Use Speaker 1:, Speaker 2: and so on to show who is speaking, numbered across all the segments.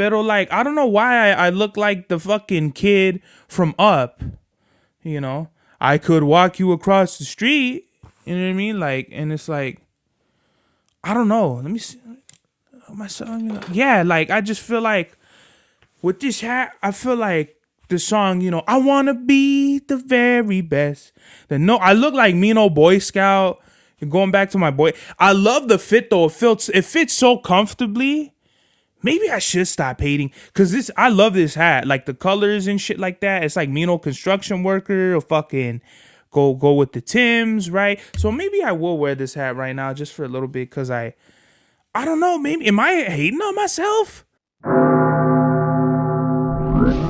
Speaker 1: Pero like, I don't know why I look like the fucking kid from Up. You know, I could walk you across the street. You know what I mean? Like, and it's like, I don't know. Let me see. My song, yeah, like I just feel like with this hat, I feel like the song, I wanna be the very best. I look like mean old Boy Scout. Going back to my boy, I love the fit though. It fits so comfortably. Maybe I should stop hating because I love this hat, like the colors and shit like that. It's like mean old construction worker or fucking go with the Timbs, right? So maybe I will wear this hat right now just for a little bit because I don't know, maybe, am I hating on myself?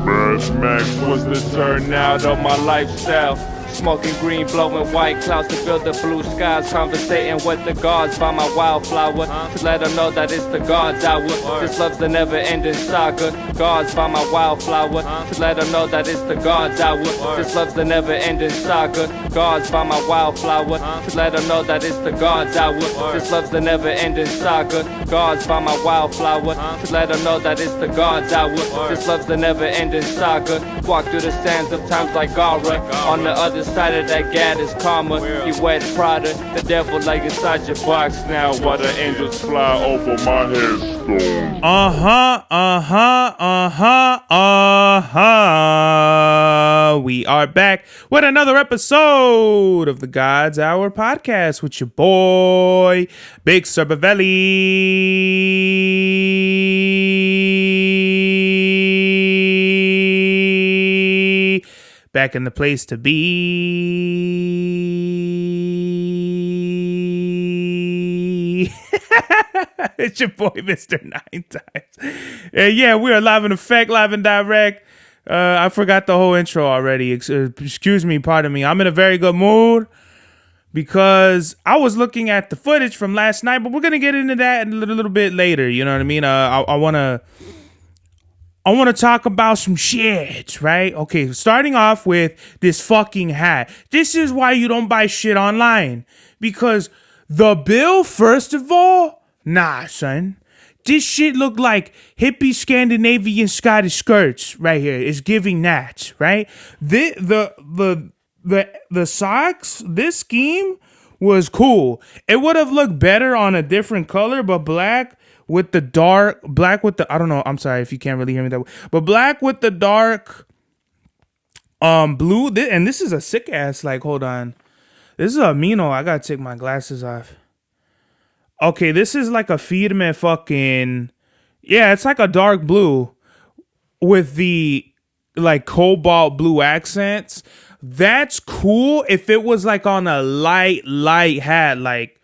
Speaker 2: Mad Max was the turnout of my lifestyle. Smoking green, blowing white clouds to build the blue skies. Conversating with the gods by my wildflower to let them know that it's the God's hour. This love's the never-ending saga. Gods by my wildflower to let them know that it's the God's hour. This love's the never-ending saga. Gods by my wildflower to let them know that it's the God's hour. This love's the never-ending saga. Gods by my wildflower to let them know that it's the God's hour. This love's the never-ending saga. Walk through the sands of times like Gara. On the other side of that gad is karma. You wet Prada, the devil like inside your box now. While the angels fly over my headstone.
Speaker 1: We are back with another episode of the God's Hour podcast with your boy, Big Sorbavelli. Back in the place to be. It's your boy, Mr. Nine Times. Yeah, we are live in effect, live and direct. I forgot the whole intro already. Excuse me, pardon me. I'm in a very good mood because I was looking at the footage from last night, but we're going to get into that a little bit later. You know what I mean? I want to talk about some shit, right? Okay, starting off with this fucking hat. This is why you don't buy shit online. Because the bill, first of all, nah, son. This shit look like hippie Scandinavian Scottish skirts right here. It's giving that, right? The socks, this scheme was cool. It would have looked better on a different color, but black with the I don't know, I'm sorry if you can't really hear me that way, but black with the dark blue, and this is a sick ass, like, hold on, this is a Mino. I gotta take my glasses off. Okay, this is like a Firme fucking, yeah, it's like a dark blue with the like cobalt blue accents. That's cool if it was like on a light hat, like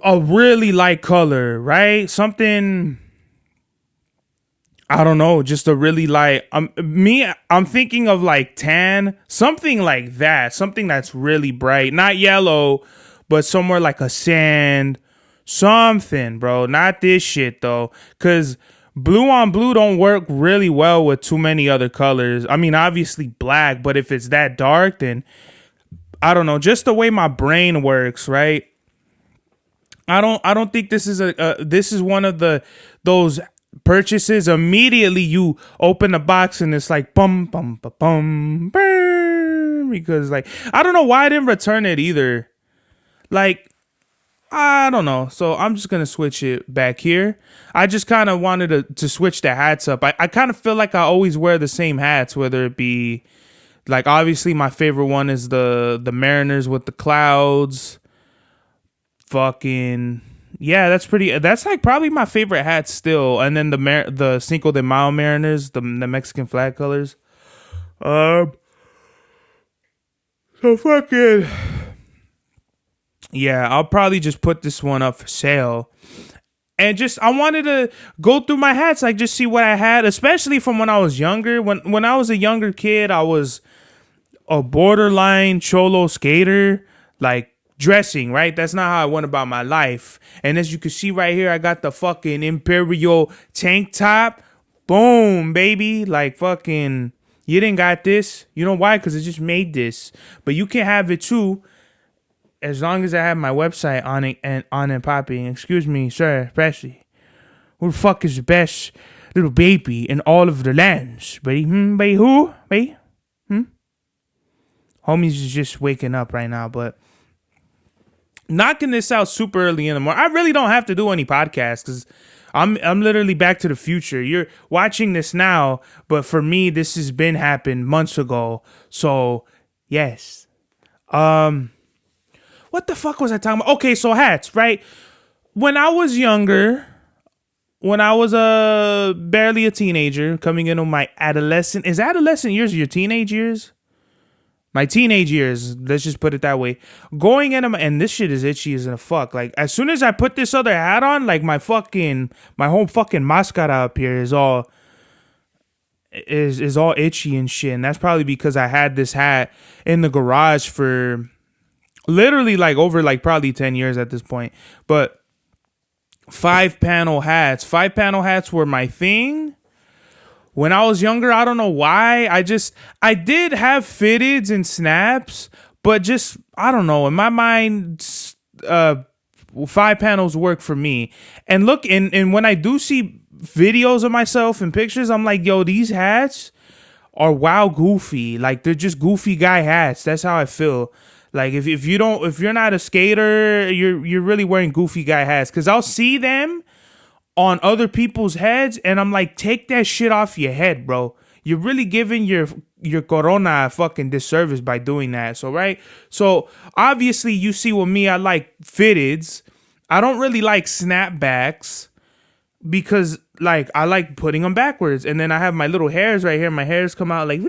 Speaker 1: a really light color, right? Something, I don't know, just a really light. I'm thinking of like tan, something like that, something that's really bright, not yellow, but somewhere like a sand, something, bro. Not this shit though, because blue on blue don't work really well with too many other colors. I mean, obviously black, but if it's that dark, then I don't know. Just the way my brain works, right? I don't think this is this is one of those purchases. Immediately you open the box and it's like bum bum bum bum, bum, because like I don't know why I didn't return it either. Like, I don't know. So I'm just going to switch it back here. I just kind of wanted to switch the hats up. I kind of feel like I always wear the same hats, whether it be, like, obviously my favorite one is the Mariners with the clouds. Fucking, yeah, that's like probably my favorite hat still. And then the Cinco de Mayo Mariners, the Mexican flag colors. So fucking... yeah, I'll probably just put this one up for sale. And I wanted to go through my hats, like just see what I had, especially from when I was younger. When I was a younger kid, I was a borderline cholo skater, like dressing, right? That's not how I went about my life. And as you can see right here, I got the fucking Imperial tank top. Boom, baby. Like fucking, you didn't got this. You know why? Because it just made this. But you can have it too. As long as I have my website on it and popping. Excuse me, sir, especially. Who the fuck is the best little baby in all of the lands? Buddy? Buddy who? Buddy? Homies is just waking up right now, but knocking this out super early in the morning. I really don't have to do any podcasts because I'm literally back to the future. You're watching this now, but for me, this has been happened months ago. So yes. What the fuck was I talking about? Okay, so hats, right? When I was younger, when I was barely a teenager, coming into my adolescent, is adolescent years your teenage years? My teenage years, let's just put it that way. Going into and this shit is itchy as a fuck. Like, as soon as I put this other hat on, like my whole fucking mascara up here is all itchy and shit. And that's probably because I had this hat in the garage for literally like over like probably 10 years at this point. But 5-panel hats were my thing. When I was younger, I don't know why. I did have fitteds and snaps, but just, I don't know. In my mind, 5 panels work for me. And look, and when I do see videos of myself and pictures, I'm like, yo, these hats are wow goofy. Like, they're just goofy guy hats. That's how I feel. Like, if you're not a skater, you're really wearing goofy guy hats. Because I'll see them on other people's heads, and I'm like, take that shit off your head, bro. You're really giving your corona a fucking disservice by doing that. So, right? So, obviously, you see with me, I like fitteds. I don't really like snapbacks because, like, I like putting them backwards. And then I have my little hairs right here. My hairs come out like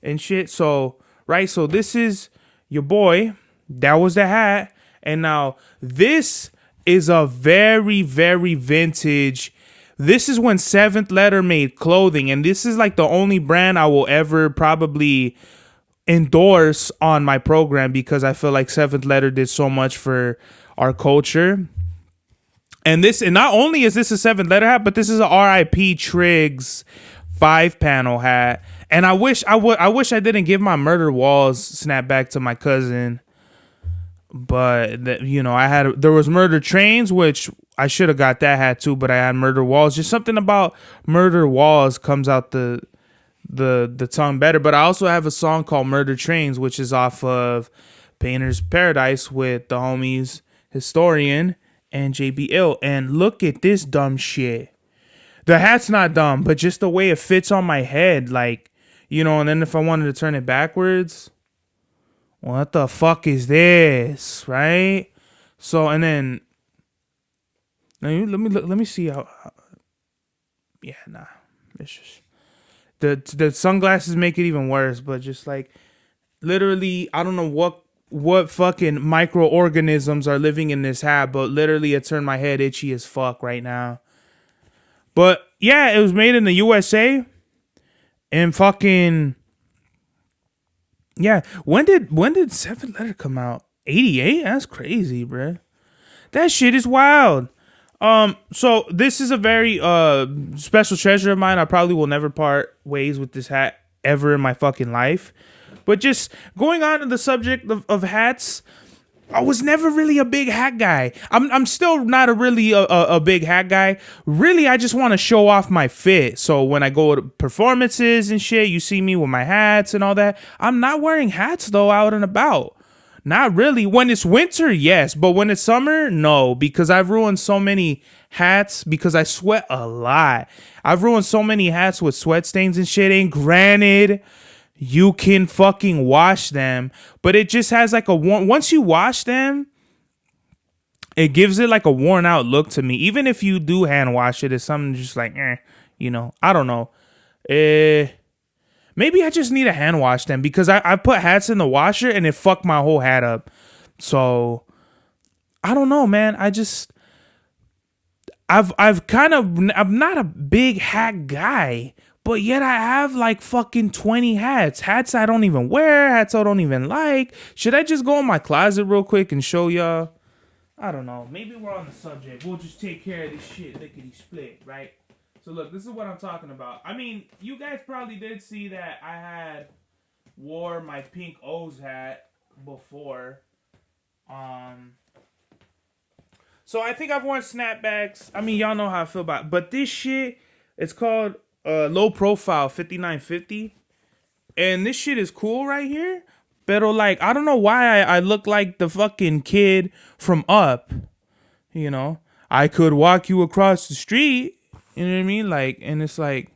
Speaker 1: and shit. So, right? So, this is your boy. That was the hat. And now, this is a very, very vintage. This is when Seventh Letter made clothing, and this is like the only brand I will ever probably endorse on my program because I feel like Seventh Letter did so much for our culture. And not only is this a Seventh Letter hat, but this is a R.I.P. Triggs 5-panel hat. And I wish I didn't give my Murder Walls snapback to my cousin. But there was Murder Trains, which I should have got that hat too, but I had Murder Walls. Just something about Murder Walls comes out the tongue better. But I also have a song called Murder Trains, which is off of Painter's Paradise with the homies Historian and JBL. And look at this dumb shit. The hat's not dumb, but just the way it fits on my head, like, and then if I wanted to turn it backwards, what the fuck is this, right? So, and then let me see how. Yeah, nah. It's just the sunglasses make it even worse. But just like literally, I don't know what fucking microorganisms are living in this hat, but literally it turned my head itchy as fuck right now. But yeah, it was made in the USA, and fucking. Yeah, when did Seventh Letter come out? 88? That's crazy, bruh. That shit is wild. So this is a very special treasure of mine. I probably will never part ways with this hat ever in my fucking life. But just going on to the subject of hats, I was never really a big hat guy. I'm still not a big hat guy. Really, I just want to show off my fit. So when I go to performances and shit, you see me with my hats and all that. I'm not wearing hats though out and about. Not really. When it's winter, yes. But when it's summer, no. Because I've ruined so many hats because I sweat a lot. I've ruined so many hats with sweat stains and shit. And granted, you can fucking wash them, but it just has like once you wash them, it gives it like a worn out look to me. Even if you do hand wash it, it's something just like, I don't know. Maybe I just need to hand wash them because I put hats in the washer and it fucked my whole hat up. So I don't know, man. I'm not a big hat guy. But yet I have like fucking 20 hats. Hats I don't even wear. Hats I don't even like. Should I just go in my closet real quick and show y'all? I don't know. Maybe we're on the subject. We'll just take care of this shit lickety split, right? So look, this is what I'm talking about. I mean, you guys probably did see that I wore my pink O's hat before. So I think I've worn snapbacks. I mean, y'all know how I feel about it. But this shit, it's called Low Profile 5950. And this shit is cool right here. Pero like, I don't know why I look like the fucking kid from Up. You know? I could walk you across the street. You know what I mean? Like, and it's like,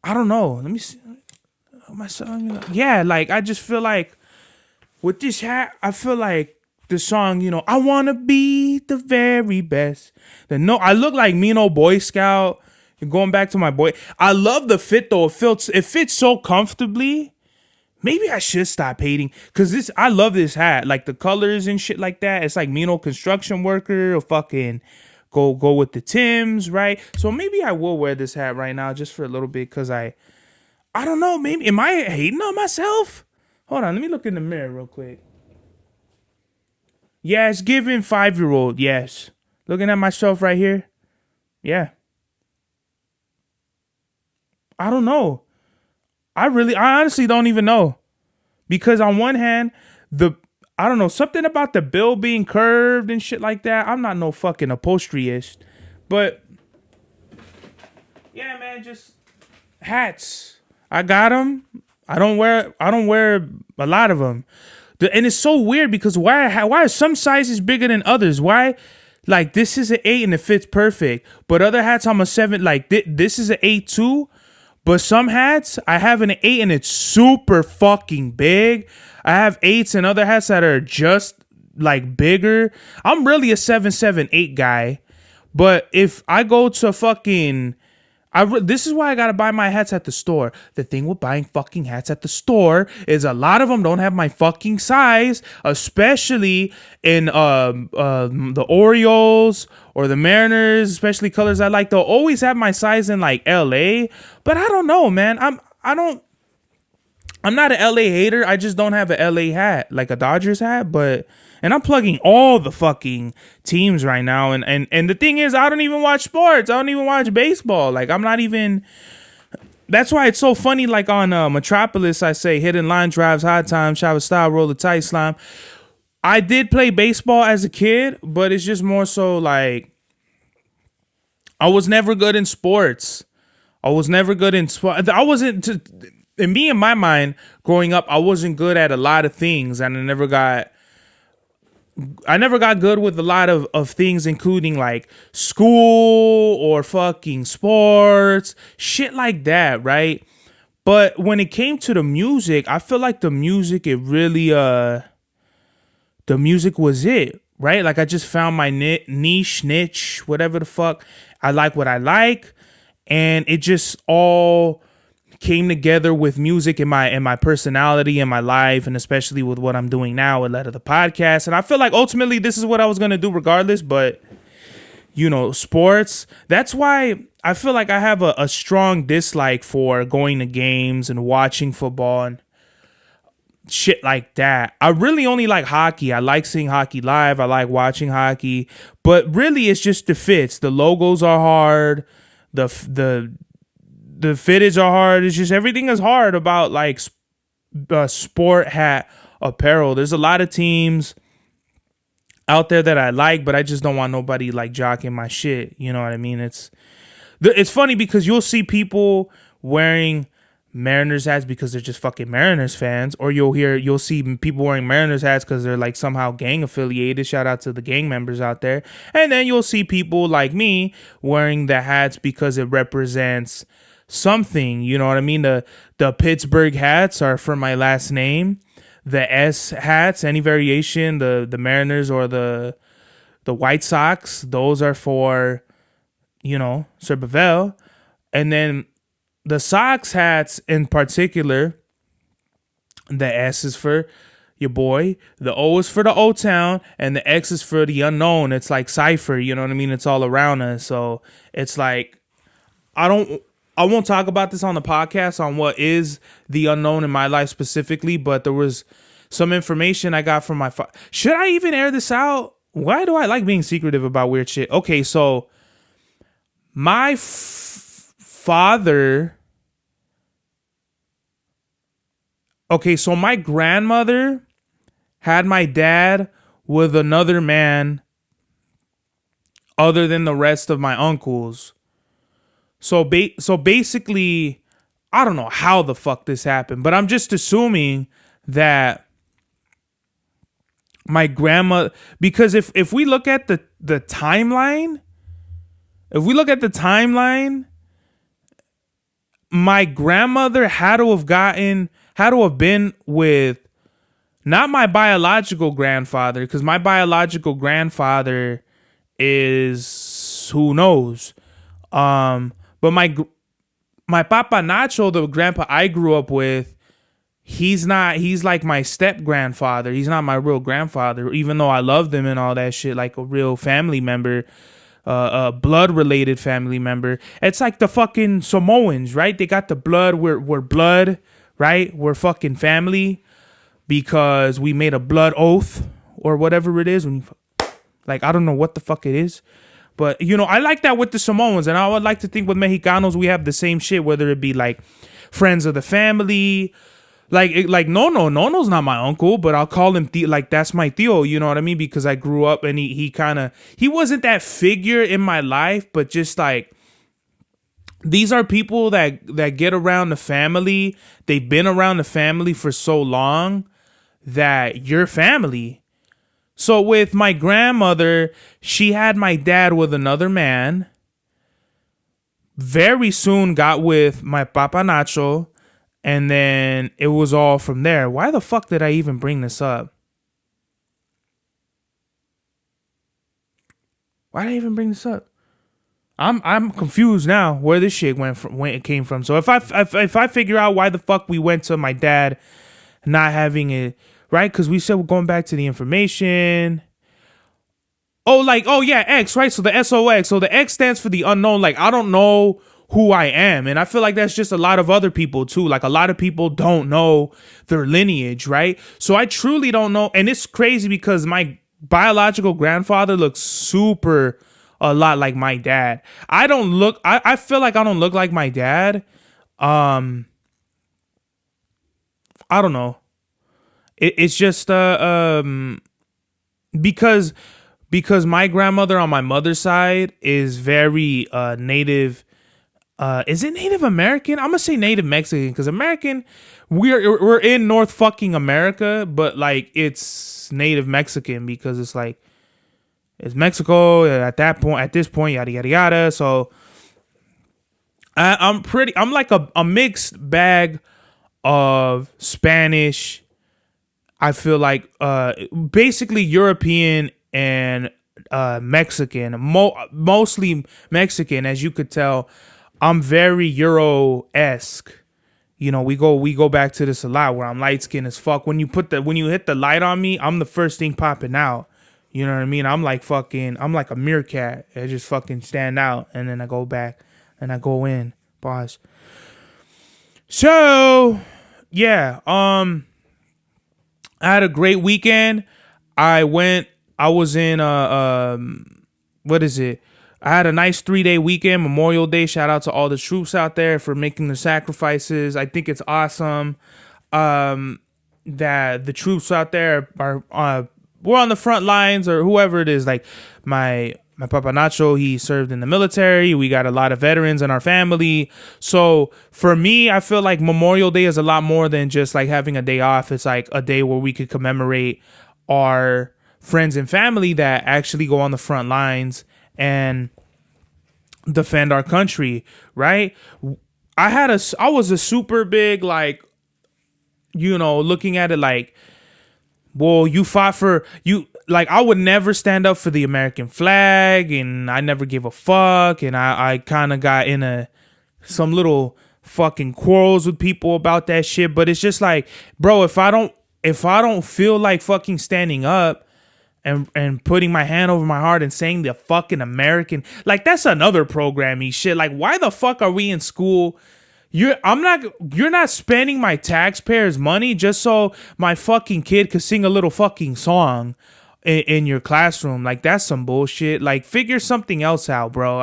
Speaker 1: I don't know. Let me see. My song, yeah, like I just feel like with this hat, I feel like the song, I wanna be the very best. I look like Mino Boy Scout. Going back to my boy, I love the fit though. It fits so comfortably. Maybe I should stop hating because I love this hat, like the colors and shit like that. It's like Mino construction worker or fucking go with the Timbs, right? So maybe I will wear this hat right now just for a little bit because I don't know. Maybe am I hating on myself? Hold on, let me look in the mirror real quick. Yeah, it's giving 5-year-old. Yes, looking at myself right here. Yeah, I don't know. I honestly don't even know because on one hand, I don't know, something about the bill being curved and shit like that. I'm not no fucking upholsteryist, but yeah, man, just hats. I got them. I don't wear a lot of them. And it's so weird because why are some sizes bigger than others? Why? Like this is an 8 and it fits perfect, but other hats I'm a 7. Like this is an 8 too, but some hats I have an 8 and it's super fucking big. I have 8s and other hats that are just like bigger. I'm really a 7'7", 8 guy, but if I go to fucking this is why I gotta buy my hats at the store. The thing with buying fucking hats at the store is a lot of them don't have my fucking size, especially in the Orioles or the Mariners, especially colors I like. They'll always have my size in like LA, but I don't know, man. I'm not an LA hater. I just don't have an LA hat, like a Dodgers hat, and I'm plugging all the fucking teams right now. And the thing is, I don't even watch sports. I don't even watch baseball. Like, I'm not even. That's why it's so funny. Like on Metropolis, I say hidden line drives, high time, shower style, roll the tight slime. I did play baseball as a kid, but it's just more so like I was never good in sports. I wasn't. In me, in my mind, growing up, I wasn't good at a lot of things, and I never got good with a lot of things, including like school or fucking sports, shit like that, right? But when it came to the music, I feel like the music was it, right? Like I just found my niche, whatever the fuck. I like what I like, and it just all came together with music and my personality and my life, and especially with what I'm doing now, it led to the podcast. And I feel like ultimately this is what I was gonna do regardless, but sports. That's why I feel like I have a strong dislike for going to games and watching football and shit like that. I really only like hockey. I like seeing hockey live. I like watching hockey, but really it's just the fits. The logos are hard. The fitteds are hard. It's just everything is hard about like sport hat apparel. There's a lot of teams out there that I like, but I just don't want nobody like jocking my shit. You know what I mean? It's funny because you'll see people wearing Mariners hats because they're just fucking Mariners fans, or you'll see people wearing Mariners hats because they're like somehow gang affiliated. Shout out to the gang members out there. And then you'll see people like me wearing the hats because it represents something, you know what I mean? The Pittsburgh hats are for my last name. The S hats, any variation, the Mariners or the White Sox, those are for, Sir Bevel. And then the Sox hats in particular, the S is for your boy, the O is for the O-Town, and the X is for the unknown. It's like Cypher, you know what I mean? It's all around us. So it's like, I won't talk about this on the podcast on what is the unknown in my life specifically, but there was some information I got from my Should I even air this out? Why do I like being secretive about weird shit? Okay, so my father... Okay, so my grandmother had my dad with another man other than the rest of my uncles. So basically, I don't know how the fuck this happened, but I'm just assuming that my grandma, because if we look at the timeline, my grandmother had to have been with not my biological grandfather, because my biological grandfather is who knows. But my Papa Nacho, the grandpa I grew up with, he's like my step grandfather. He's not my real grandfather, even though I loved him and all that shit, like a real family member, a blood related family member. It's like the fucking Samoans, right? They got the blood. We're blood, right? We're fucking family because we made a blood oath or whatever it is. When you, like, I don't know what the fuck it is. But, you know, I like that with the Samoans. And I would like to think with Mexicanos, we have the same shit, whether it be like friends of the family. Like Nono's not my uncle, but I'll call him like that's my tío, you know what I mean? Because I grew up and he wasn't that figure in my life, but just like, these are people that get around the family. They've been around the family for so long that you're family. So with my grandmother, she had my dad with another man. Very soon got with my Papa Nacho. And then it was all from there. Why the fuck did I even bring this up? Why did I even bring this up? I'm confused now where this shit when it came from. So if I figure out why the fuck we went to my dad not having it, right? Because we said we're going back to the information. Oh yeah, X, right? So the SOX. So the X stands for the unknown. Like, I don't know who I am. And I feel like that's just a lot of other people too. Like, a lot of people don't know their lineage, right? So I truly don't know. And it's crazy because my biological grandfather looks super a lot like my dad. I feel like I don't look like my dad. I don't know. It's just because my grandmother on my mother's side is very native. Is it Native American? I'm gonna say Native Mexican, because American, we're in North fucking America, but like it's Native Mexican because it's like it's Mexico at this point, yada yada yada. So I'm like a mixed bag of Spanish. I feel like basically European and Mexican, mostly Mexican, as you could tell. I'm very Euro-esque. You know, we go back to this a lot, where I'm light skinned as fuck. When you hit the light on me, I'm the first thing popping out. You know what I mean? I'm like a meerkat. I just fucking stand out, and then I go back and I go in. Pause. So yeah, I had a great weekend. I was in what is it? I had a nice 3-day weekend, Memorial Day. Shout out to all the troops out there for making the sacrifices. I think it's awesome that the troops out there are we're on the front lines, or whoever it is. Like my Papa Nacho, he served in the military. We got a lot of veterans in our family. So for me, I feel like Memorial Day is a lot more than just like having a day off. It's like a day where we could commemorate our friends and family that actually go on the front lines and defend our country, right? I was a super big, like, you know, looking at it like, well, you fought for you. Like, I would never stand up for the American flag, and I never gave a fuck. And I kind of got in some little fucking quarrels with people about that shit. But it's just like, bro, if I don't feel like fucking standing up and putting my hand over my heart and saying the fucking American, like, that's another programmy shit. Like, why the fuck are we in school? You're not spending my taxpayers' money just so my fucking kid could sing a little fucking song in your classroom. Like, that's some bullshit. Like, figure something else out, bro.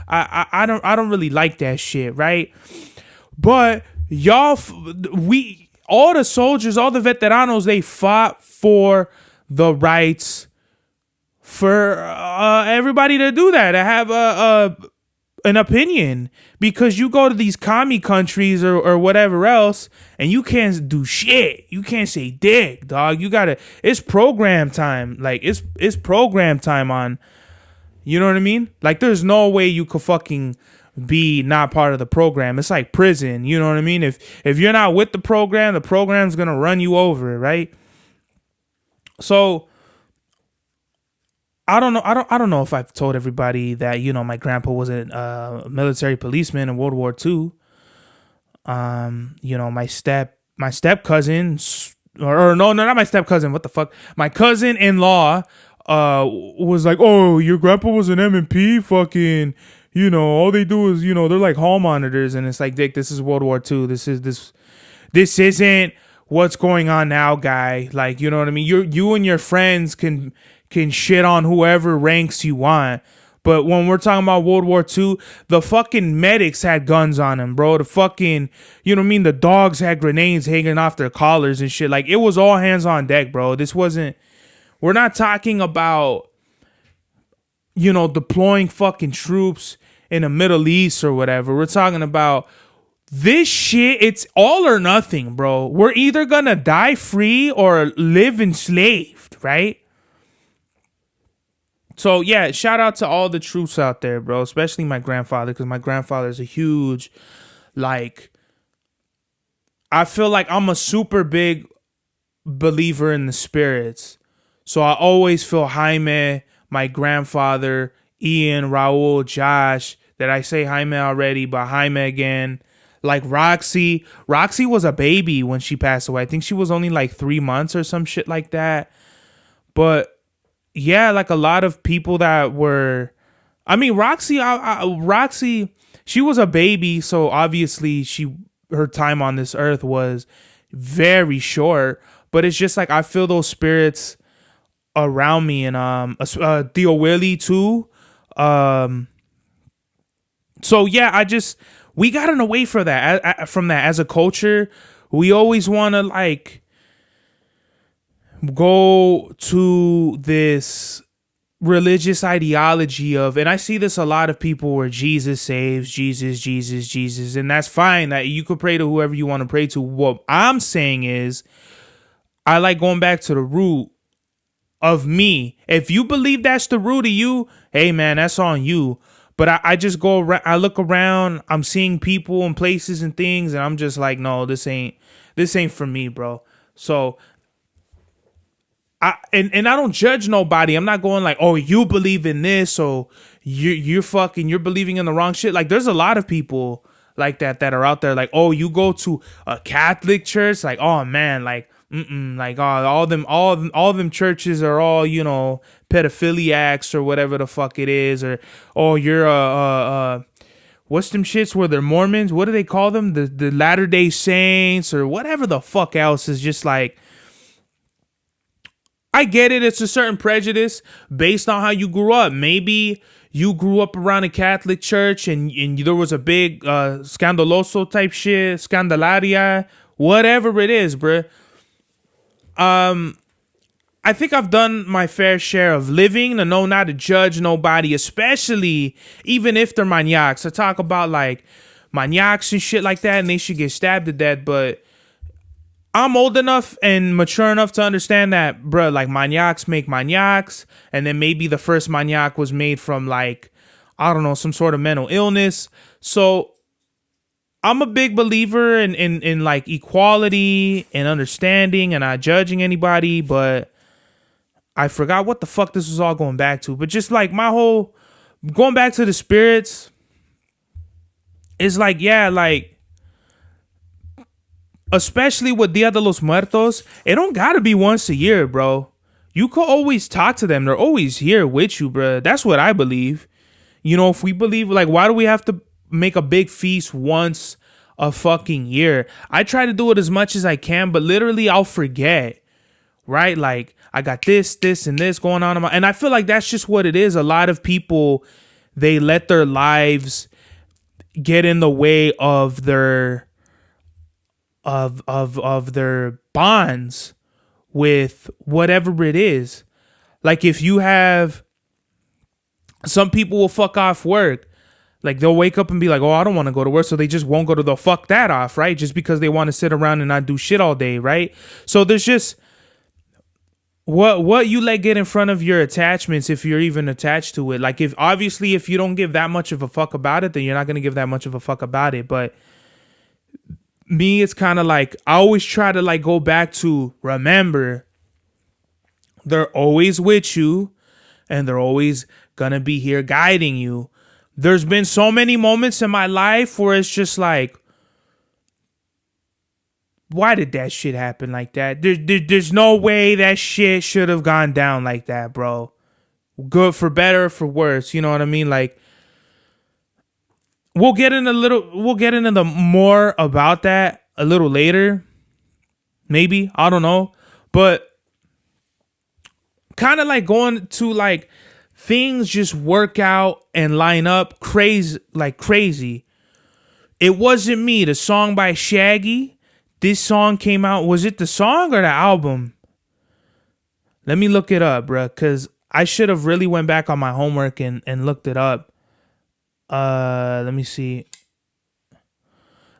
Speaker 1: I don't really like that shit, right? But y'all, all the soldiers, all the veteranos, they fought for the rights for everybody to do that, to have an opinion, because you go to these commie countries or whatever else and you can't do shit. You can't say dick, dog. You gotta, it's program time. Like it's program time on, you know what I mean? Like there's no way you could fucking be not part of the program. It's like prison, you know what I mean? If you're not with the program's gonna run you over, right? So I don't know. I don't know if I've told everybody that, you know, my grandpa was a military policeman in World War II. You know, my step cousin, or no, not my step cousin. What the fuck? My cousin-in-law was like, oh, your grandpa was an M&P, fucking, you know, all they do is, you know, they're like hall monitors, and it's like, Dick, this is World War II. This isn't what's going on now, guy. Like, you know what I mean? You and your friends can shit on whoever ranks you want. But when we're talking about World War II, the fucking medics had guns on them, bro. The fucking, you know what I mean? The dogs had grenades hanging off their collars and shit. Like, it was all hands on deck, bro. We're not talking about, you know, deploying fucking troops in the Middle East or whatever. We're talking about this shit. It's all or nothing, bro. We're either gonna die free or live enslaved, right? So yeah, shout out to all the troops out there, bro, especially my grandfather, because my grandfather is a huge, like, I feel like I'm a super big believer in the spirits. So I always feel Jaime, my grandfather, Ian, Raul, Josh, that I say Jaime already, but Jaime again. Like Roxy was a baby when she passed away. I think she was only like 3 months or some shit like that. But yeah, like a lot of people that were, I mean, Roxy, she was a baby, so obviously her time on this earth was very short. But it's just like I feel those spirits around me, and Theo Willie too. So yeah, we gotten away from that. From that as a culture, we always want to like go to this religious ideology of, and I see this a lot of people where Jesus saves, Jesus, and that's fine. That you could pray to whoever you want to pray to. What I'm saying is, I like going back to the root of me. If you believe that's the root of you, hey man, that's on you. But I just go around, I look around, I'm seeing people and places and things, and I'm just like, no, this ain't for me, bro. So I don't judge nobody. I'm not going like, oh, you believe in this, so you're believing in the wrong shit. Like, there's a lot of people like that are out there. Like, oh, you go to a Catholic church, like, oh man, like, like all them churches are all, you know, pedophiliacs or whatever the fuck it is, or oh, you're what's them shits where they're Mormons? What do they call them? The Latter-day Saints or whatever the fuck else. Is just like, I get it. It's a certain prejudice based on how you grew up. Maybe you grew up around a Catholic church and there was a big scandaloso type shit, scandalaria, whatever it is, bruh. I think I've done my fair share of living to know not to judge nobody, especially even if they're maniacs. I talk about like maniacs and shit like that, and they should get stabbed to death, but I'm old enough and mature enough to understand that, bruh, like maniacs make maniacs, and then maybe the first maniac was made from like, I don't know, some sort of mental illness. So I'm a big believer in like equality and understanding and not judging anybody, but I forgot what the fuck this was all going back to. But just like my whole going back to the spirits is like, yeah, like especially with Dia de los Muertos, it don't gotta be once a year, bro. You could always talk to them. They're always here with you, bro. That's what I believe. You know, if we believe, like, why do we have to make a big feast once a fucking year? I try to do it as much as I can, but literally I'll forget, right? Like, I got this, and this going on. And I feel like that's just what it is. A lot of people, they let their lives get in the way of their of their bonds with whatever it is. Like if you have, some people will fuck off work. Like they'll wake up and be like, oh, I don't want to go to work. So they just won't go to the fuck that off, right? Just because they want to sit around and not do shit all day, right? So there's just what you let get in front of your attachments, if you're even attached to it. Like if obviously if you don't give that much of a fuck about it, then you're not going to give that much of a fuck about it. But me, it's kind of like I always try to like go back to remember they're always with you and they're always gonna be here guiding you. There's been so many moments in my life where it's just like, why did that shit happen like that? There's no way that shit should have gone down like that, bro. Good for better or for worse, you know what I mean? Like we'll get into the more about that a little later. Maybe, I don't know. But kind of like going to like things just work out and line up crazy. It Wasn't Me, the song by Shaggy. This song came out. Was it the song or the album? Let me look it up, bro, because I should have really went back on my homework and looked it up. Let me see.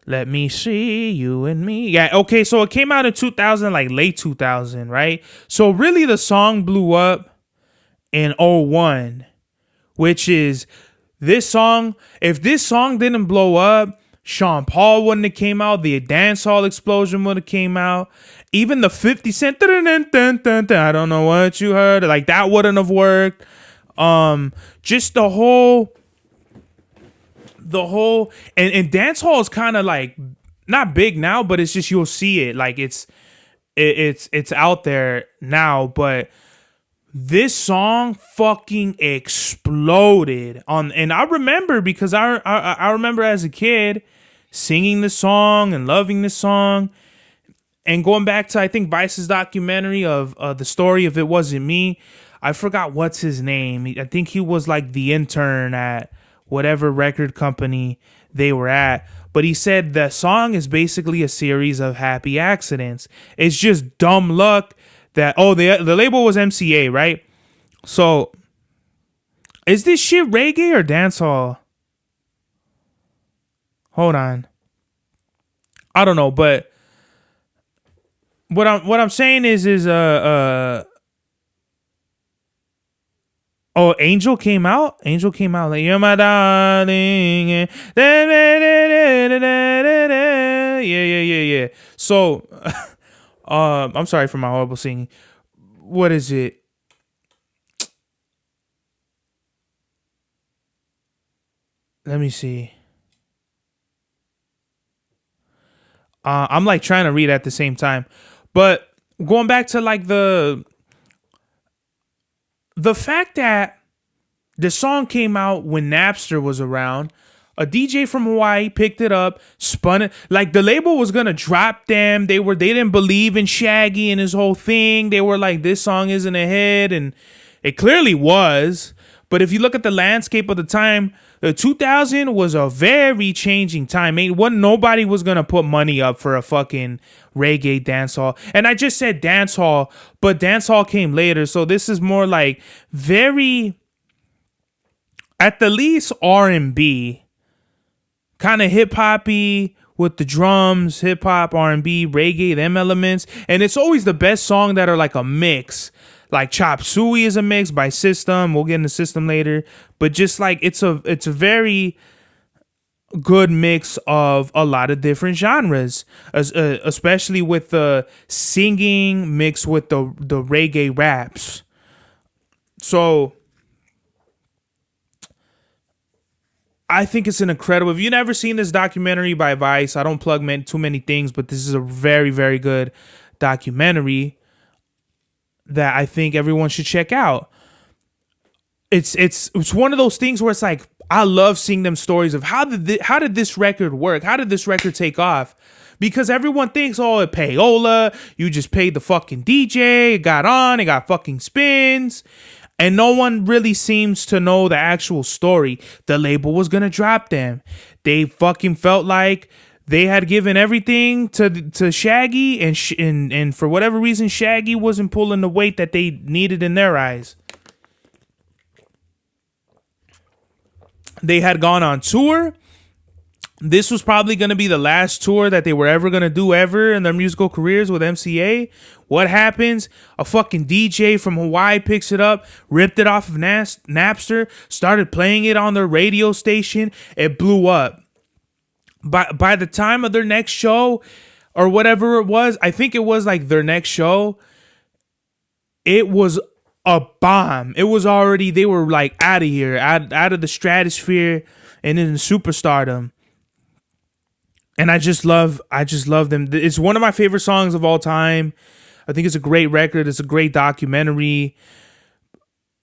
Speaker 1: Let me see you and me. Yeah, okay, so it came out in 2000, like late 2000, right? So really the song blew up in '01, which is this song. If this song didn't blow up, Sean Paul wouldn't have came out. The dancehall explosion would have came out. Even the 50 Cent, I don't know what you heard, like that wouldn't have worked. Just the whole and dancehall is kind of like not big now, but it's just you'll see it like it's out there now. But this song fucking exploded and I remember because I remember as a kid singing the song and loving the song and going back to I think Vice's documentary of the story of It Wasn't Me. I forgot what's his name. I think he was like the intern at whatever record company they were at. But he said the song is basically a series of happy accidents. It's just dumb luck that, the label was MCA, right? So, is this shit reggae or dancehall? Hold on. I don't know, but what I'm saying is oh, Angel came out. Like, you're my darling. Yeah. So, I'm sorry for my horrible singing. What is it? Let me see. I'm like trying to read at the same time, but going back to like the fact that the song came out when Napster was around, a DJ from Hawaii picked it up, spun it. Like the label was gonna drop them. They didn't believe in Shaggy and his whole thing. They were like, this song isn't a hit, and it clearly was. But if you look at the landscape of the time, 2000 was a very changing time. Nobody was gonna put money up for a fucking reggae dancehall. And I just said dancehall, but dancehall came later. So this is more like very, at the least, R&B, kind of hip hoppy with the drums, hip hop, R&B, reggae, them elements. And it's always the best song that are like a mix. Like Chop Suey is a mix by System. We'll get into System later, but just like it's a very good mix of a lot of different genres, especially with the singing mixed with the reggae raps. So I think it's an incredible. If you've never seen this documentary by Vice, I don't plug too many things, but this is a very, very good documentary that I think everyone should check out. It's one of those things where it's like, I love seeing them stories of how did this record work? How did this record take off? Because everyone thinks, oh, it payola, you just paid the fucking DJ, it got fucking spins. And no one really seems to know the actual story. The label was gonna drop them. They fucking felt like they had given everything to Shaggy, and for whatever reason, Shaggy wasn't pulling the weight that they needed in their eyes. They had gone on tour. This was probably going to be the last tour that they were ever going to do ever in their musical careers with MCA. What happens? A fucking DJ from Hawaii picks it up, ripped it off of Napster, started playing it on their radio station. It blew up. By the time of their next show, or whatever it was, I think it was like their next show, it was a bomb. It was already, they were like out of here, out of the stratosphere and in superstardom. And I just love them. It's one of my favorite songs of all time. I think it's a great record. It's a great documentary.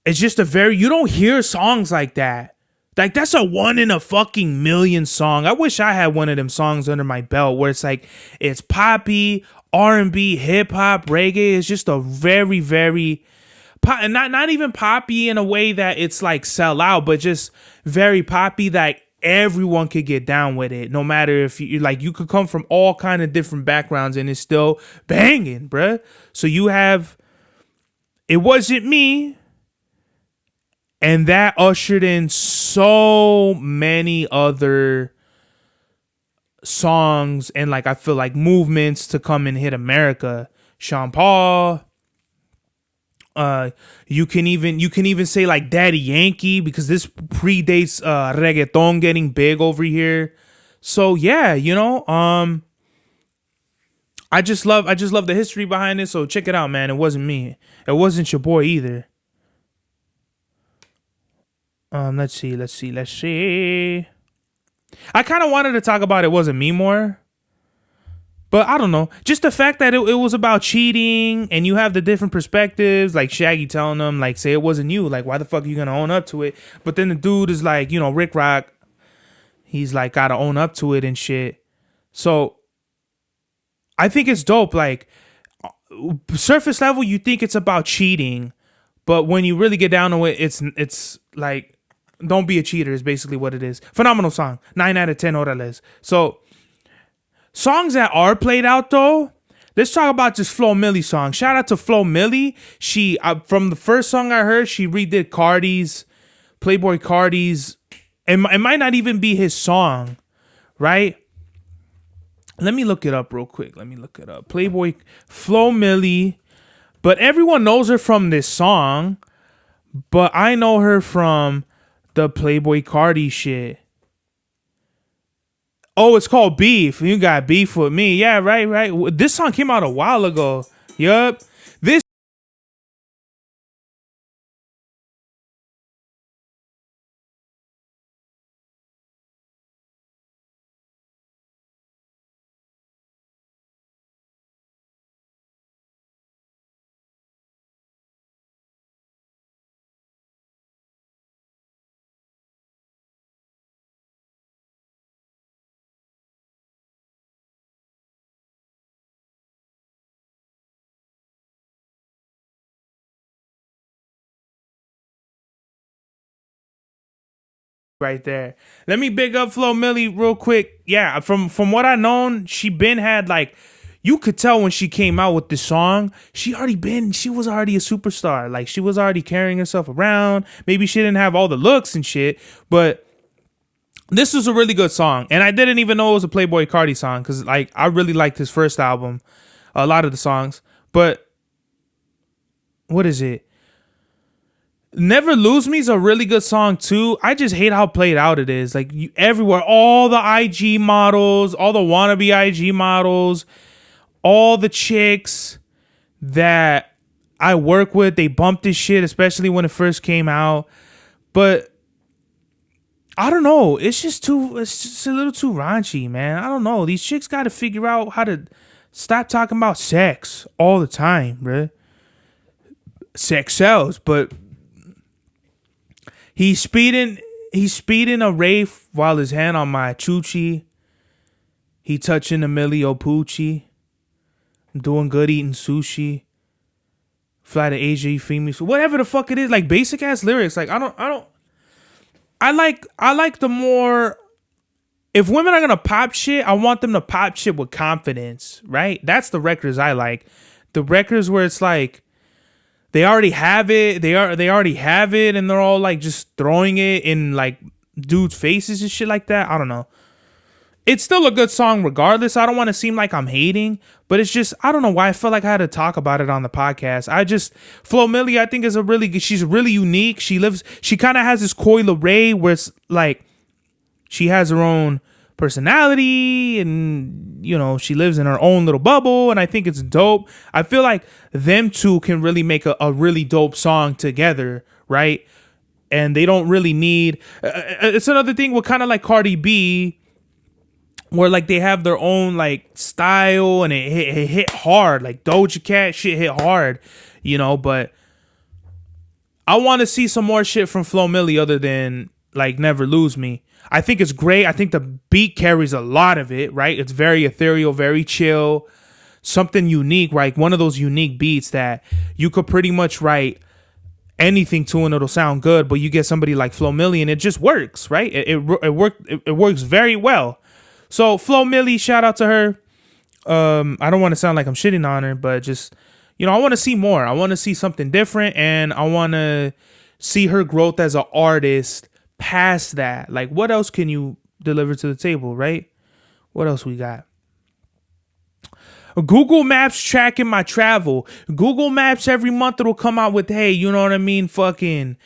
Speaker 1: It's just you don't hear songs like that. Like, that's a 1 in a fucking million song. I wish I had one of them songs under my belt where it's like, it's poppy, R&B, hip hop, reggae. It's just a very, very not even poppy in a way that it's like sell out, but just very poppy that everyone could get down with it, no matter if you like, you could come from all kind of different backgrounds and it's still banging, bruh. So you have It Wasn't Me, and that ushered in so many other songs and like, I feel like, movements to come and hit America. Sean Paul, you can even say like Daddy Yankee, because this predates reggaeton getting big over here. So yeah, I just love the history behind it. So check it out, man. It Wasn't Me. It wasn't your boy either. Let's see. I kind of wanted to talk about It Wasn't Me more, but I don't know. Just the fact that it was about cheating, and you have the different perspectives, like Shaggy telling them, like, say it wasn't you. Like, why the fuck are you going to own up to it? But then the dude is like, Rick Rock, he's like, got to own up to it and shit. So I think it's dope. Like, surface level, you think it's about cheating, but when you really get down to it, it's like, don't be a cheater is basically what it is. Phenomenal song. 9 out of 10 orales. So, songs that are played out though, let's talk about this Flo Milli song. Shout out to Flo Milli. She, from the first song I heard, she redid Playboy Cardi's. It might not even be his song, right? Let me look it up real quick. Playboy Flo Milli. But everyone knows her from this song. But I know her from the Playboy Cardi shit. Oh, it's called Beef. You got beef with me. Yeah, right. This song came out a while ago. Yup. This right there. Let me big up Flo Milli real quick. Yeah, from what I known, she been had like, you could tell when she came out with this song, she was already a superstar. Like, she was already carrying herself around. Maybe she didn't have all the looks and shit, but this was a really good song. And I didn't even know it was a Playboy Cardi song, because like, I really liked his first album, a lot of the songs. But what is it? Never Lose Me is a really good song too. I just hate how played out it is. Like, everywhere, all the IG models, all the wannabe IG models, all the chicks that I work with, they bumped this shit, especially when it first came out. But I don't know. It's just a little too raunchy, man. I don't know. These chicks got to figure out how to stop talking about sex all the time, bruh. Sex sells, but he's speeding a Wraith while his hand on my choochie. He touching the Milli Opucci. Doing good eating sushi. Fly to Asia, you feed me. So whatever the fuck it is, like, basic ass lyrics. Like, I like the more if women are gonna pop shit, I want them to pop shit with confidence, right? That's the records I like. The records where it's like they already have it, they already have it, and they're all like just throwing it in like dudes' faces and shit like that. I don't know. It's still a good song regardless. I don't want to seem like I'm hating, but it's just, I don't know why I felt like I had to talk about it on the podcast. Flo Milli, I think she's really unique. She kind of has this Coil Ray where it's like she has her own personality and, you know, she lives in her own little bubble, and I think it's dope. I feel like them two can really make a really dope song together, right? And they don't really need, it's another thing with kind of like Cardi B, where like they have their own like style and it hit hard. Like Doja Cat shit hit hard, you know. But I want to see some more shit from Flo Milli other than like Never Lose Me. I think it's great. I think the beat carries a lot of it, right? It's very ethereal, very chill, something unique, right? One of those unique beats that you could pretty much write anything to and it'll sound good. But you get somebody like Flo Milli and it just works, right? It works very well. So Flo Milli, shout out to her. I don't want to sound like I'm shitting on her, but just, you know, I want to see more. I want to see something different, and I want to see her growth as an artist past that. Like, what else can you deliver to the table, right? What else we got? Google Maps tracking my travel. Google Maps every month it'll come out with, hey, you know what I mean? Fucking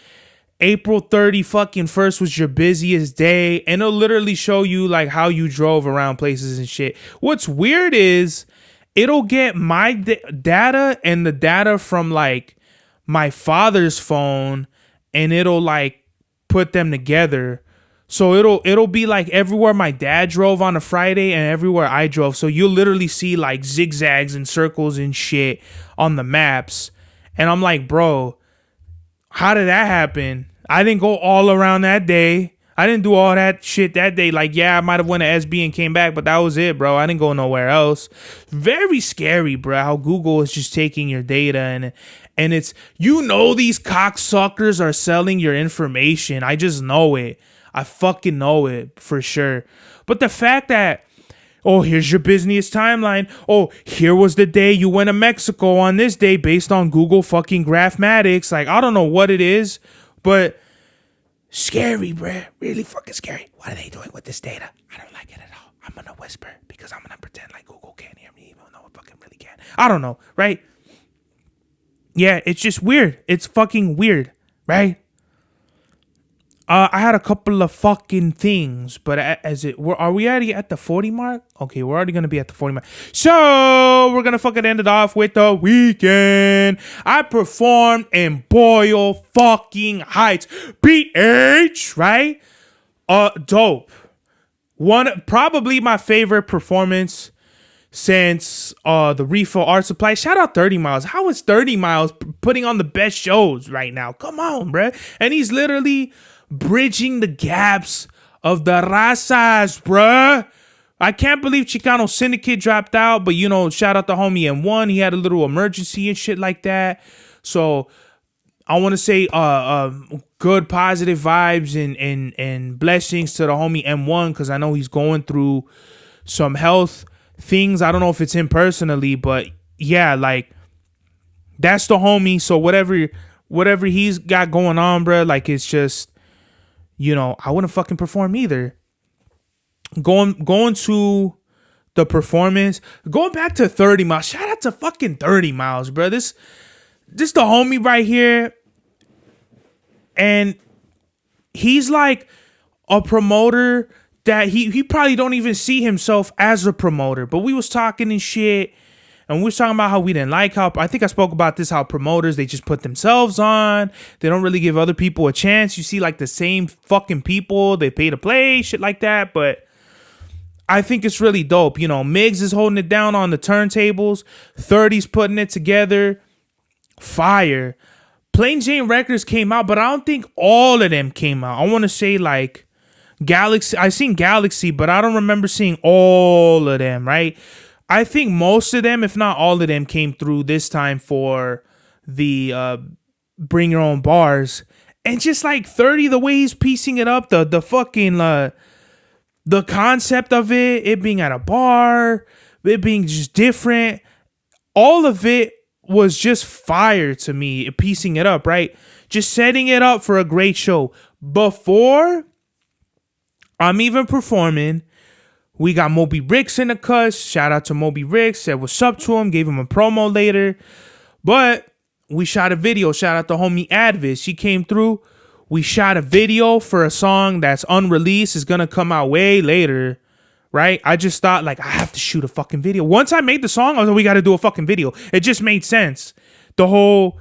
Speaker 1: April 30 fucking first was your busiest day, and it'll literally show you like how you drove around places and shit. What's weird is it'll get my data and the data from like my father's phone, and it'll like put them together. So it'll be like everywhere my dad drove on a Friday and everywhere I drove. So you'll literally see like zigzags and circles and shit on the maps. And I'm like, bro, how did that happen? I didn't go all around that day. I didn't do all that shit that day. Like, yeah, I might have went to SB and came back, but that was it, bro. I didn't go nowhere else. Very scary, bro, how Google is just taking your data and it's, you know, these cocksuckers are selling your information. I just know it. I fucking know it for sure. But the fact that, oh, here's your busiest timeline. Oh, here was the day you went to Mexico on this day based on Google fucking Graphmatics. Like, I don't know what it is, but scary, bruh. Really fucking scary. What are they doing with this data? I don't like it at all. I'm gonna whisper because I'm gonna pretend like Google can't hear me even though it fucking really can. I don't know, right? Yeah, it's just weird. It's fucking weird, right? I had a couple of fucking things, but are we already at the 40 mark? Okay, we're already gonna be at the 40 mark. So we're gonna fucking end it off with The Weekend. I performed in Boyle fucking Heights, BH, right? Dope. Probably my favorite performance since the Refill Art Supply. Shout out 30 Miles. How is 30 Miles putting on the best shows right now? Come on, bruh. And he's literally bridging the gaps of the razas, bruh. I can't believe Chicano Syndicate dropped out, but, you know, shout out to homie M1. He had a little emergency and shit like that. So I want to say good positive vibes and blessings to the homie M1, because I know he's going through some health things. I don't know if it's him personally, but yeah, like, that's the homie. So whatever he's got going on, bruh, like, it's just, you know, I wouldn't fucking perform either. Going to the performance, going back to 30 Miles. Shout out to fucking 30 Miles, bro. This the homie right here. And he's like a promoter that he probably don't even see himself as a promoter. But we was talking and shit. And we was talking about how we didn't like how, I think I spoke about this, how promoters, they just put themselves on. They don't really give other people a chance. You see like the same fucking people, they pay to play, shit like that. But I think it's really dope. You know, Miggs is holding it down on the turntables. 30's putting it together. Fire. Plain Jane Records came out, but I don't think all of them came out. I want to say like Galaxy. I seen Galaxy, but I don't remember seeing all of them, right? I think most of them, if not all of them, came through this time for the Bring Your Own Bars. And just like 30, the way he's piecing it up, the fucking the concept of it being at a bar, it being just different, all of it was just fire to me, piecing it up, right? Just setting it up for a great show. Before I'm even performing, we got Moby Ricks in the cuss. Shout out to Moby Ricks. Said what's up to him. Gave him a promo later. But we shot a video. Shout out to homie Advis. She came through. We shot a video for a song that's unreleased. It's going to come out way later. Right? I just thought, like, I have to shoot a fucking video. Once I made the song, I was like, we got to do a fucking video. It just made sense. The whole...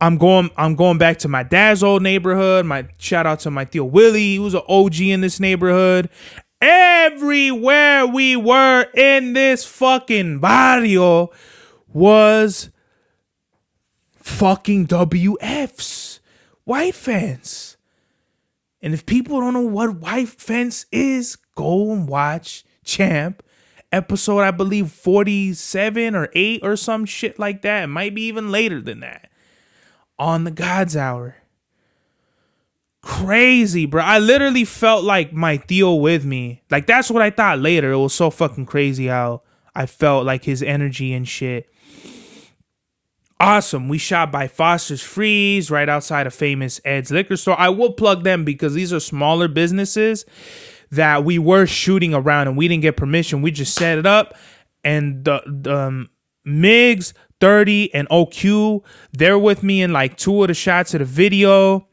Speaker 1: I'm going back to my dad's old neighborhood. My shout out to my Tío Willie. He was an OG in this neighborhood. Everywhere we were in this fucking barrio was fucking WFs, white fence. And if people don't know what white fence is, go and watch Champ episode, I believe 47 or 8 or some shit like that. It might be even later than that. On the God's Hour. Crazy, bro. I literally felt like my Tío with me. Like, that's what I thought later. It was so fucking crazy how I felt like his energy and shit. Awesome. We shot by Foster's Freeze right outside of famous Ed's liquor store. I will plug them because these are smaller businesses that we were shooting around and we didn't get permission. We just set it up, and the Migs, 30 and OQ, they're with me in like 2 of the shots of the video.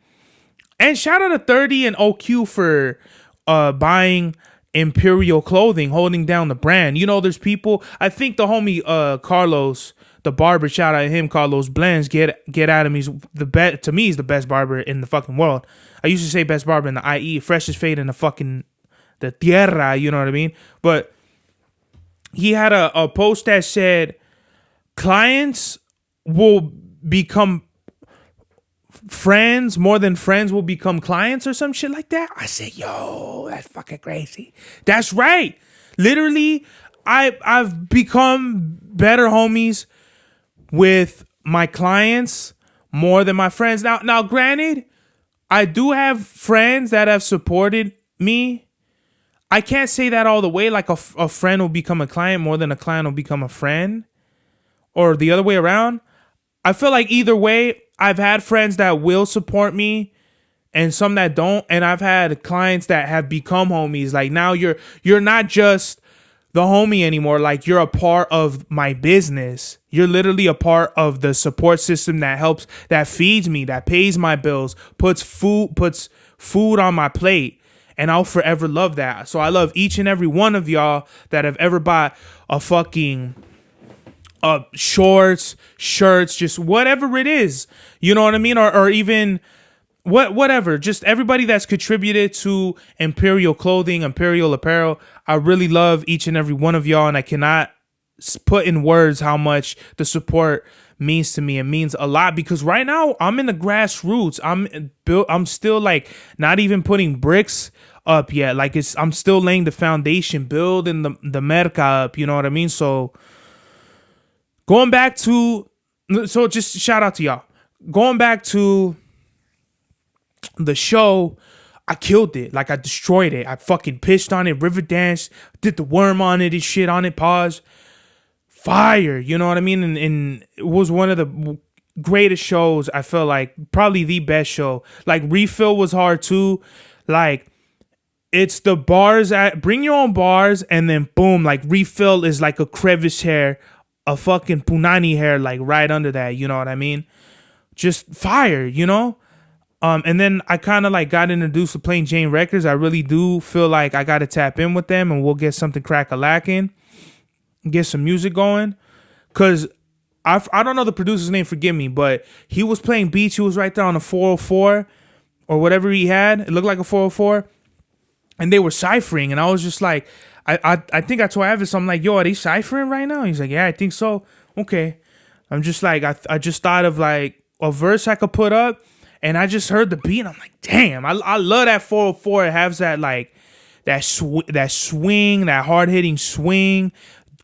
Speaker 1: And shout out to 30 and OQ for buying Imperial clothing, holding down the brand. You know, there's people, I think the homie Carlos, the barber, shout out to him, Carlos Blends, get at him. He's the best, to me, he's the best barber in the fucking world. I used to say best barber in the IE, freshest fade in the fucking, the tierra, you know what I mean? But he had a post that said, clients will become friends more than friends will become clients or some shit like that. I said, yo, that's fucking crazy. That's right. Literally, I've become better homies with my clients more than my friends. Now, granted, I do have friends that have supported me. I can't say that all the way. Like a friend will become a client more than a client will become a friend. Or the other way around. I feel like either way, I've had friends that will support me and some that don't. And I've had clients that have become homies. Like, now you're not just the homie anymore. Like, you're a part of my business. You're literally a part of the support system that helps, that feeds me, that pays my bills, puts food on my plate. And I'll forever love that. So I love each and every one of y'all that have ever bought a fucking... shorts, shirts, just whatever it is, you know what I mean? Or even whatever, just everybody that's contributed to Imperial clothing, Imperial apparel. I really love each and every one of y'all, and I cannot put in words how much the support means to me. It means a lot because right now I'm in the grassroots. I'm still like not even putting bricks up yet. Like, I'm still laying the foundation, building the merca up, you know what I mean? So going back to, so just shout out to y'all. Going back to the show, I killed it. Like, I destroyed it. I fucking pitched on it, river danced, did the worm on it and shit on it, pause. Fire, you know what I mean? And it was one of the greatest shows, I feel like. Probably the best show. Like, refill was hard too. Like, it's the bars, bring your own bars, and then boom, like, refill is like a crevice hair, a fucking punani hair, like right under that, you know what I mean? Just fire, you know? And then I kind of like got introduced to Plain Jane Records. I really do feel like I got to tap in with them and we'll get something crack-a-lacking, get some music going. Cause I don't know the producer's name, forgive me, but he was playing beats. He was right there on a 404 or whatever he had. It looked like a 404 and they were ciphering. And I was just like, I think I told Avis, I'm like, yo, are they ciphering right now? He's like, yeah, I think so. Okay. I'm just like, I just thought of like a verse I could put up, and I just heard the beat, and I'm like, damn, I love that 404. It has that like, that swing, that hard-hitting swing,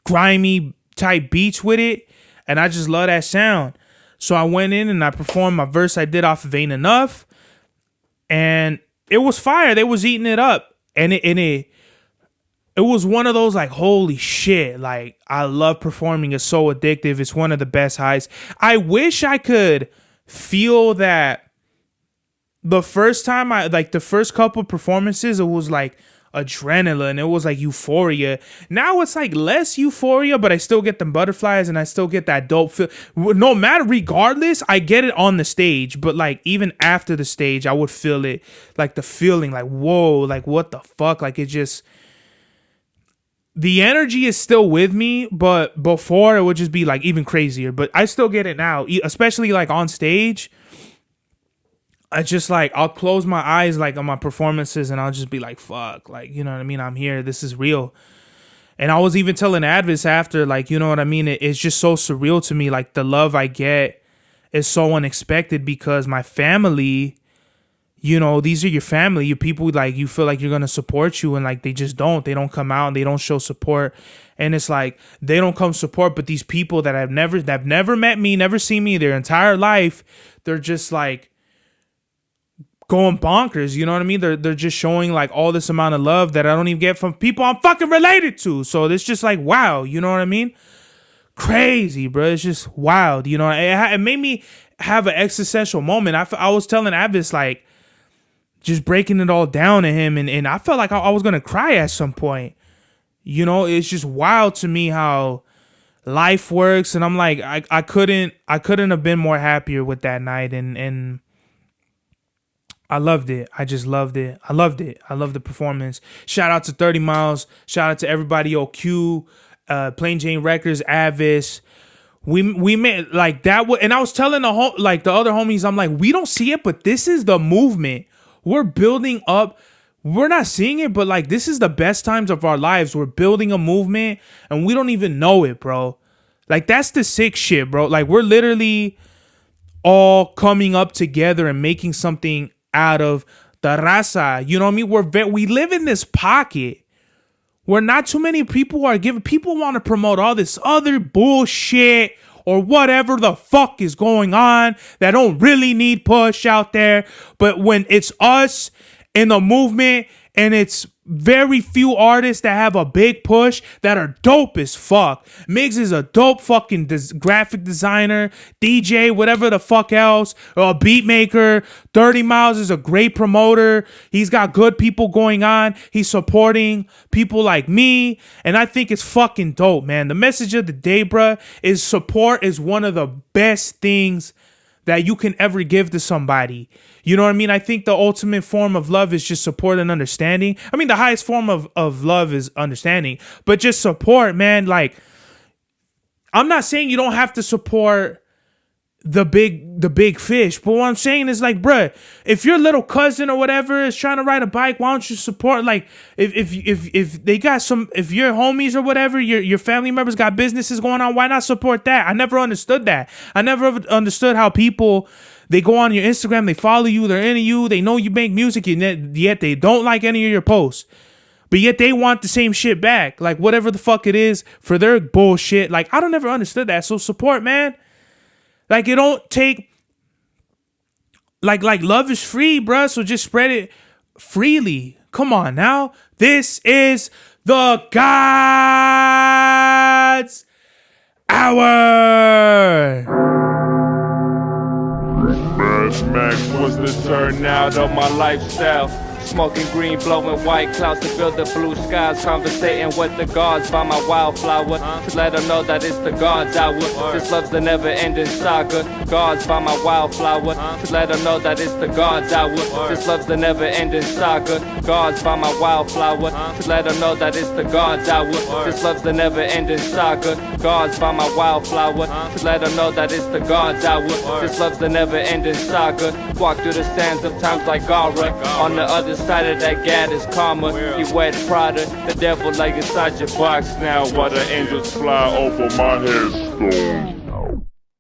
Speaker 1: grimy type beats with it, and I just love that sound. So I went in and I performed my verse I did off of Ain't Enough, and it was fire. They was eating it up. and it was one of those like, holy shit, like I love performing. It's so addictive. It's one of the best highs. I wish I could feel that the first time the first couple performances, it was like adrenaline. It was like euphoria. Now it's like less euphoria, but I still get the butterflies and I still get that dope feel. No matter, regardless, I get it on the stage, but like even after the stage, I would feel it, like the feeling like, whoa, like what the fuck? Like it just, the energy is still with me, but before it would just be like even crazier. But I still get it now, especially like on stage. I just like, I'll close my eyes like on my performances and I'll just be like, fuck, like, you know what I mean? I'm here. This is real. And I was even telling Advis after, like, you know what I mean? It's just so surreal to me. Like the love I get is so unexpected because my family, you know, these are your family, your people, like you feel like you're going to support you and like they just don't. They don't come out and they don't show support. And it's like they don't come support, but these people that have never met me, never seen me their entire life, they're just like going bonkers, you know what I mean? They're just showing like all this amount of love that I don't even get from people I'm fucking related to. So it's just like, wow, you know what I mean? Crazy, bro. It's just wild, you know? It made me have an existential moment. I was telling Avis, like, just breaking it all down to him, and I felt like I was gonna cry at some point. You know, it's just wild to me how life works, and I'm like, I couldn't have been more happier with that night, and I loved it. I just loved it. I loved it. I loved the performance. Shout out to 30 Miles. Shout out to everybody, OQ, Plain Jane Records, Avis. We made like that. And I was telling the other homies, I'm like, we don't see it, but this is the movement. We're building up. We're not seeing it, but like this is the best times of our lives. We're building a movement and we don't even know it, bro. Like that's the sick shit, bro. Like we're literally all coming up together and making something out of the raza. You know what I mean? We live in this pocket where not too many people are giving. People want to promote all this other bullshit or whatever the fuck is going on that don't really need push out there. But when it's us in the movement and it's very few artists that have a big push that are dope as fuck. Miggs is a dope fucking graphic designer, DJ, whatever the fuck else, a beat maker. 30 Miles is a great promoter. He's got good people going on. He's supporting people like me. And I think it's fucking dope, man. The message of the day, bruh, is support is one of the best things that you can ever give to somebody. You know what I mean? I think the ultimate form of love is just support and understanding. I mean, the highest form of love is understanding, but just support, man. Like, I'm not saying you don't have to support the big fish, but what I'm saying is like, bruh, if your little cousin or whatever is trying to ride a bike, why don't you support? Like, if they got if your homies or whatever, your family members got businesses going on, why not support that? I never understood that. I never understood how people, they go on your Instagram, they follow you, they're into you, they know you make music, and yet they don't like any of your posts. But yet they want the same shit back. Like, whatever the fuck it is for their bullshit. Like, I don't ever understood that. So support, man. Like, it don't take, like love is free, bruh. So just spread it freely. Come on now. This is the God's Hour.
Speaker 2: Max was the turnout of my lifestyle. Smoking green, blowing white clouds to build the blue skies. Conversating with the gods by my wildflower to let them know that it's the God's hour. This love's the never-ending saga. Gods by my wildflower to let them know that it's the God's hour. This love's the never-ending saga. Gods by my wildflower to let them know that it's the God's hour. This love's the never-ending saga. Gods by my wildflower to let them know that it's the God's hour. This love's the never-ending saga. Walk through the sands of times like Gara. On the other side of that gad is karma. You wet Prada, the devil like inside your box now.
Speaker 3: While the angels fly over my headstone.